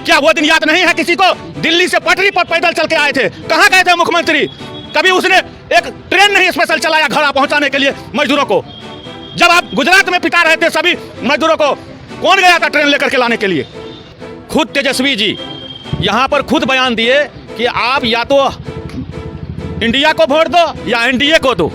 क्या वो दिन याद नहीं है किसी को? दिल्ली से पटरी पर पैदल चल के आए थे, कहाँ गए थे मुख्यमंत्री? कभी उसने एक ट्रेन नहीं स्पेशल चलाया घर पहुंचाने के लिए मजदूरों को? जब आप गुजरात में पिटा रहे थे सभी मजदूरों को, कौन गया था ट्रेन लेकर के लाने के लिए? खुद तेजस्वी जी यहाँ पर खुद बयान दिए कि आप या तो इंडिया को वोट दो या एनडीए को दो।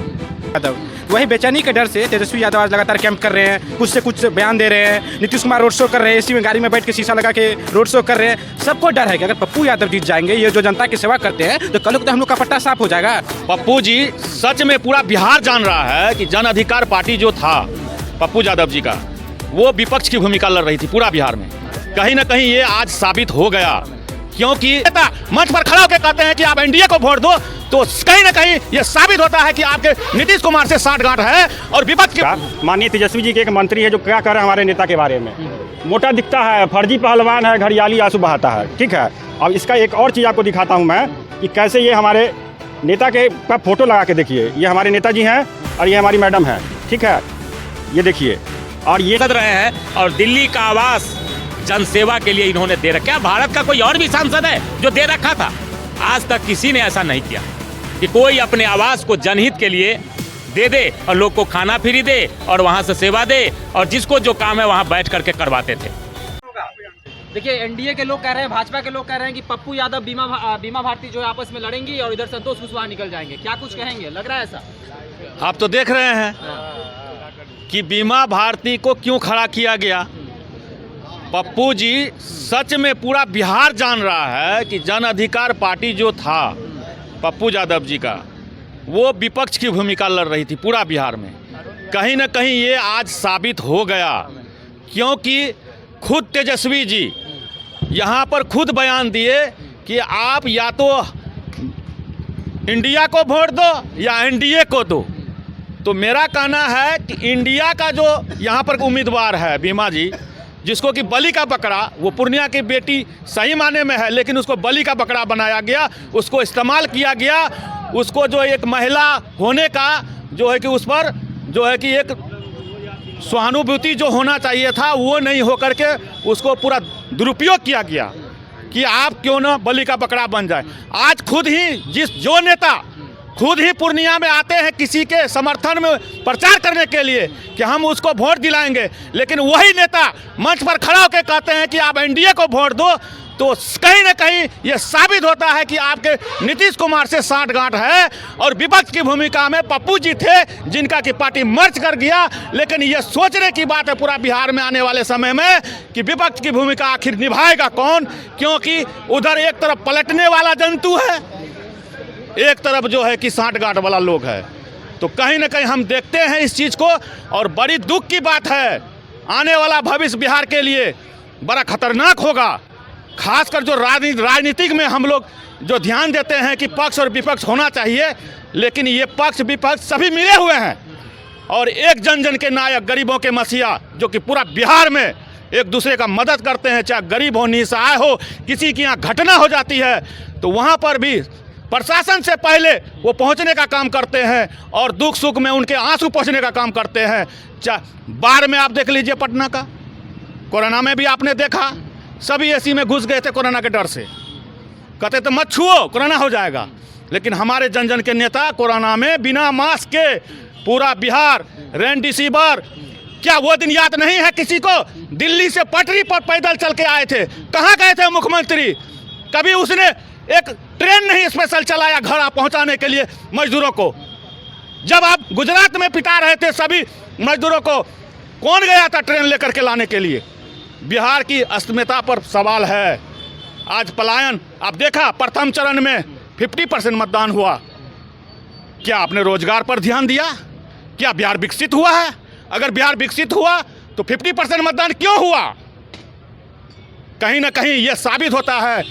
वही बेचैनी के डर से तेजस्वी यादव आज लगातार कैंप कर रहे हैं, कुछ से कुछ बयान दे रहे हैं। नीतीश कुमार रोड शो कर रहे हैं, एसी में गाड़ी में बैठ के शीशा लगा के रोड शो कर रहे हैं। सबको डर है कि अगर पप्पू यादव जीत जाएंगे, ये जो जनता की सेवा करते हैं, तो कल को तो हम लोग का पट्टा साफ हो जाएगा। पप्पू जी सच में पूरा बिहार जान रहा है कि जन अधिकार पार्टी जो था पप्पू यादव जी का, वो विपक्ष की भूमिका लड़ रही थी पूरा बिहार में। कहीं ना कहीं ये आज साबित हो गया, क्योंकि मंच पर खड़ा होकर कहते हैं कि आप एनडीए को वोट दो, तो कहीं ना कहीं ये साबित होता है कि आपके नीतीश कुमार से साठगांठ है और विपक्ष के। माननीय तेजस्वी जी के एक मंत्री है जो क्या कर रहे हैं हमारे नेता के बारे में, मोटा दिखता है, फर्जी पहलवान है, घड़ियाली आंसू बहाता है। ठीक है, अब इसका एक और चीज़ आपको दिखाता हूँ मैं कि कैसे ये हमारे नेता के का फोटो लगा के देखिए। ये हमारे नेताजी हैं और ये हमारी मैडम है। ठीक है, ये देखिए, और ये कर रहे हैं और दिल्ली का आवास जनसेवा के लिए इन्होंने दे रखा। क्या भारत का कोई और भी सांसद है जो दे रखा था? आज तक किसी ने ऐसा नहीं किया कि कोई अपने आवास को जनहित के लिए दे दे और लोग को खाना फ्री दे और वहां से सेवा दे, और जिसको जो काम है वहां बैठ करके करवाते थे। देखिए, एनडीए के लोग कह रहे हैं, भाजपा के लोग कह रहे हैं कि पप्पू यादव बीमा भारती जो आपस में लड़ेंगी और इधर संतोष कुशवाहा निकल जाएंगे। क्या कुछ कहेंगे? लग रहा है ऐसा? आप तो देख रहे हैं कि बीमा भारती को क्यों खड़ा किया गया। पप्पू जी सच में पूरा बिहार जान रहा है कि जन अधिकार पार्टी जो था पप्पू यादव जी का, वो विपक्ष की भूमिका लड़ रही थी पूरा बिहार में। कहीं ना कहीं ये आज साबित हो गया, क्योंकि खुद तेजस्वी जी यहाँ पर खुद बयान दिए कि आप या तो इंडिया को वोट दो या एनडीए को दो। तो मेरा कहना है कि इंडिया का जो यहाँ पर उम्मीदवार है बीमा जी, जिसको कि बलि का बकरा, वो पूर्णिया की बेटी सही माने में है, लेकिन उसको बलि का बकरा बनाया गया, उसको इस्तेमाल किया गया। उसको जो एक महिला होने का जो है कि उस पर जो है कि एक सहानुभूति जो होना चाहिए था वो नहीं होकर के उसको पूरा दुरुपयोग किया गया कि आप क्यों ना बलि का बकरा बन जाए। आज खुद ही जो नेता खुद ही पूर्णिया में आते हैं किसी के समर्थन में प्रचार करने के लिए कि हम उसको वोट दिलाएंगे, लेकिन वही नेता मंच पर खड़ा होकर कहते हैं कि आप एनडीए को वोट दो, तो कहीं ना कहीं ये साबित होता है कि आपके नीतीश कुमार से साठगांठ है और विपक्ष की भूमिका में पप्पू जी थे, जिनका कि पार्टी मर्ज कर गया। लेकिन ये सोचने की बात है पूरा बिहार में आने वाले समय में कि विपक्ष की भूमिका आखिर निभाएगा कौन, क्योंकि उधर एक तरफ पलटने वाला जंतु है, एक तरफ जो है कि साठगांठ वाला लोग है। तो कहीं ना कहीं हम देखते हैं इस चीज़ को, और बड़ी दुख की बात है, आने वाला भविष्य बिहार के लिए बड़ा खतरनाक होगा। खासकर जो राजनीतिक में हम लोग जो ध्यान देते हैं कि पक्ष और विपक्ष होना चाहिए, लेकिन ये पक्ष विपक्ष सभी मिले हुए हैं और एक जन जन के नायक, गरीबों के मसीहा, जो कि पूरा बिहार में एक दूसरे का मदद करते हैं, चाहे गरीब हो, निसहाय हो, किसी की यहाँ घटना हो जाती है तो वहाँ पर भी प्रशासन से पहले वो पहुंचने का काम करते हैं और दुख सुख में उनके आंसू पहुंचने का काम करते हैं। बाढ़ में आप देख लीजिए, पटना का, कोरोना में भी आपने देखा, सभी एसी में घुस गए थे कोरोना के डर से, कहते तो मत छुओ कोरोना हो जाएगा। लेकिन हमारे जन जन के नेता कोरोना में बिना मास्क के पूरा बिहार रेमडेसिविर, क्या वो दिन याद नहीं है किसी को? दिल्ली से पटरी पर पैदल चल के आए थे, कहाँ गए थे मुख्यमंत्री? कभी उसने एक ट्रेन नहीं स्पेशल चलाया घर पहुंचाने के लिए मजदूरों को? जब आप गुजरात में पिटा रहे थे सभी मजदूरों को, कौन गया था ट्रेन लेकर के लाने के लिए? बिहार की अस्मिता पर सवाल है। आज पलायन आप देखा, प्रथम चरण में 50% मतदान हुआ। क्या आपने रोजगार पर ध्यान दिया? क्या बिहार विकसित हुआ है? अगर बिहार विकसित हुआ तो 50% मतदान क्यों हुआ? कहीं ना कहीं यह साबित होता है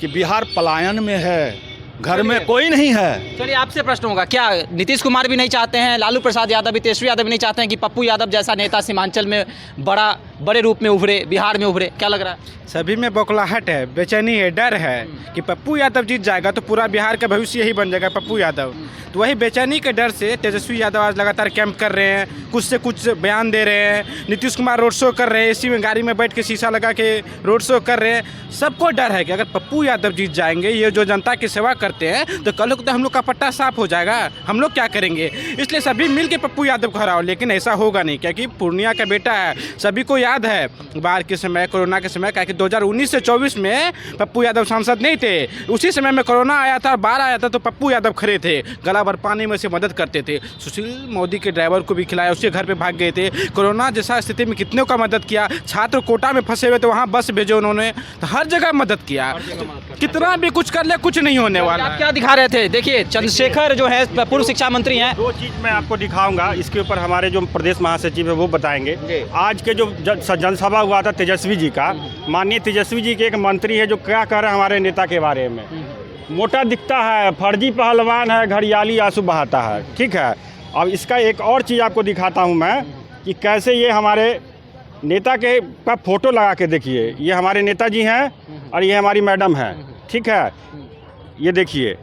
कि बिहार पलायन में है, घर में कोई नहीं है। चलिए, आपसे प्रश्न होगा, क्या नीतीश कुमार भी नहीं चाहते हैं, लालू प्रसाद यादव भी, तेजस्वी यादव भी नहीं चाहते हैं कि पप्पू यादव जैसा नेता सीमांचल में बड़ा बड़े रूप में उभरे, बिहार में उभरे, क्या लग रहा है? सभी में बौखलाहट है, बेचैनी है, डर है कि पप्पू यादव जीत जाएगा तो पूरा बिहार का भविष्य यही बन जाएगा पप्पू यादव। तो वही बेचैनी के डर से तेजस्वी यादव आज लगातार कैंप कर रहे हैं, कुछ से कुछ बयान दे रहे हैं। नीतीश कुमार रोड शो कर रहे हैं, एसी में गाड़ी में बैठ के शीशा लगा के रोड शो कर रहे हैं। सबको डर है कि अगर पप्पू यादव जीत जाएंगे, ये जो जनता की सेवा करते हैं, तो कल को तो हम लोग का पट्टा साफ हो जाएगा, हम लोग क्या करेंगे? इसलिए सभी मिल के पप्पू यादव को हराओ, लेकिन ऐसा होगा नहीं, क्योंकि पूर्णिया का बेटा है। सभी को याद है बाढ़ के समय, कोरोना के समय, क्योंकि 2019 से 24 में पप्पू यादव सांसद नहीं थे। उसी समय में कोरोना आया था, बाढ़ आया था, तो पप्पू यादव खड़े थे, गला भर पानी में से मदद करते थे। सुशील मोदी के ड्राइवर को भी खिलाया, उसके घर पे भाग गए थे। कोरोना जैसा स्थिति में कितनों का मदद किया। छात्र कोटा में फंसे हुए थे, वहाँ बस भेजे उन्होंने, तो हर जगह मदद किया। कितना भी कुछ कर ले, कुछ नहीं होने वाला। आप क्या दिखा रहे थे? देखिए, चंद्रशेखर जो है पूर्व शिक्षा मंत्री हैं। दो चीज़ मैं आपको दिखाऊंगा, इसके ऊपर हमारे जो प्रदेश महासचिव है वो बताएंगे। आज के जो जनसभा हुआ था तेजस्वी जी का, माननीय तेजस्वी जी के एक मंत्री है जो क्या कह रहे हैं हमारे नेता के बारे में। मोटा दिखता है, फर्जी पहलवान है, घड़ियाली आंसू बहाता है, ठीक है। अब इसका एक और चीज़ आपको दिखाता हूँ मैं कि कैसे ये हमारे नेता के का फोटो लगा के देखिए। ये हमारे नेताजी हैं और ये हमारी मैडम है, ठीक है, ये देखिए।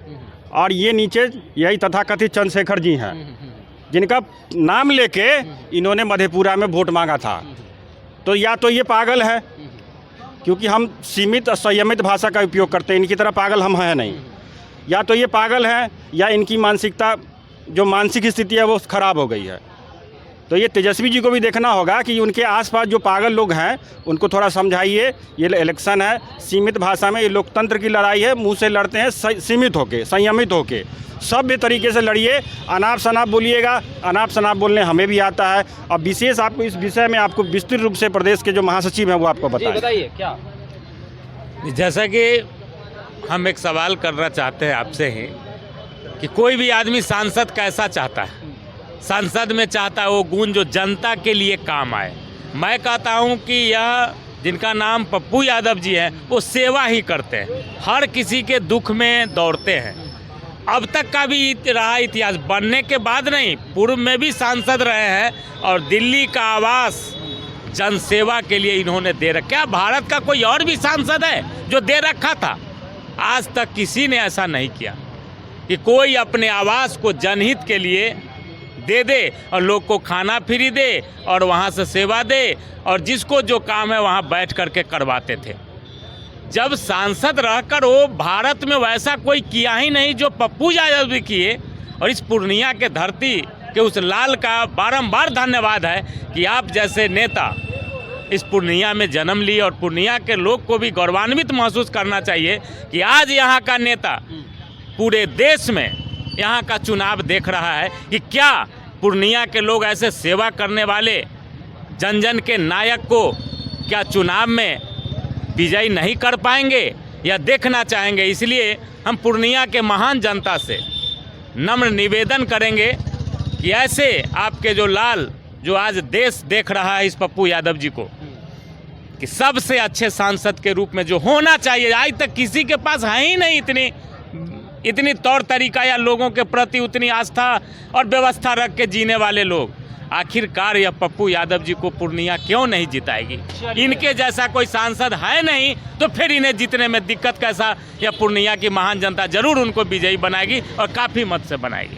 और ये नीचे यही तथाकथित चंद्रशेखर जी हैं, जिनका नाम लेके इन्होंने मधेपुरा में वोट मांगा था। तो या तो ये पागल है, क्योंकि हम सीमित और संयमित भाषा का उपयोग करते हैं, इनकी तरह पागल हम हैं नहीं। या तो ये पागल हैं या इनकी मानसिकता, जो मानसिक स्थिति है वो ख़राब हो गई है। तो ये तेजस्वी जी को भी देखना होगा कि उनके आसपास जो पागल लोग हैं उनको थोड़ा समझाइए। ये इलेक्शन है, सीमित भाषा में, ये लोकतंत्र की लड़ाई है, मुंह से लड़ते हैं, सीमित होके, संयमित होके, सभ्य तरीके से लड़िए। अनाप शनाप बोलिएगा, अनाप शनाप बोलने हमें भी आता है। और विशेष आपको इस विषय में आपको विस्तृत रूप से प्रदेश के जो महासचिव हैं वो आपको बताइए क्या। जैसा कि हम एक सवाल करना चाहते हैं आपसे ही कि कोई भी आदमी सांसद कैसा चाहता है? सांसद में चाहता है वो गुण जो जनता के लिए काम आए। मैं कहता हूँ कि यह जिनका नाम पप्पू यादव जी हैं वो सेवा ही करते हैं, हर किसी के दुख में दौड़ते हैं। अब तक का भी रहा इतिहास, बनने के बाद नहीं, पूर्व में भी सांसद रहे हैं और दिल्ली का आवास जनसेवा के लिए इन्होंने दे रखा। क्या भारत का कोई और भी सांसद है जो दे रखा था? आज तक किसी ने ऐसा नहीं किया कि कोई अपने आवास को जनहित के लिए दे दे और लोग को खाना फ्री दे और वहाँ से सेवा दे, और जिसको जो काम है वहाँ बैठ करके करवाते थे। जब सांसद रहकर वो भारत में वैसा कोई किया ही नहीं जो पप्पू यादव भी किए। और इस पूर्णिया के धरती के उस लाल का बारंबार धन्यवाद है कि आप जैसे नेता इस पूर्णिया में जन्म लिए, और पूर्णिया के लोग को भी गौरवान्वित महसूस करना चाहिए कि आज यहाँ का नेता पूरे देश में यहाँ का चुनाव देख रहा है कि क्या पूर्णिया के लोग ऐसे सेवा करने वाले जन जन के नायक को क्या चुनाव में विजयी नहीं कर पाएंगे या देखना चाहेंगे। इसलिए हम पूर्णिया के महान जनता से नम्र निवेदन करेंगे कि ऐसे आपके जो लाल जो आज देश देख रहा है इस पप्पू यादव जी को, कि सबसे अच्छे सांसद के रूप में जो होना चाहिए, आज तक किसी के पास है ही नहीं इतनी तौर तरीका या लोगों के प्रति उतनी आस्था और व्यवस्था रख के जीने वाले लोग। आखिरकार यह पप्पू यादव जी को पूर्णिया क्यों नहीं जिताएगी? इनके जैसा कोई सांसद है नहीं, तो फिर इन्हें जीतने में दिक्कत कैसा? यह पूर्णिया की महान जनता जरूर उनको विजयी बनाएगी और काफ़ी मत से बनाएगी।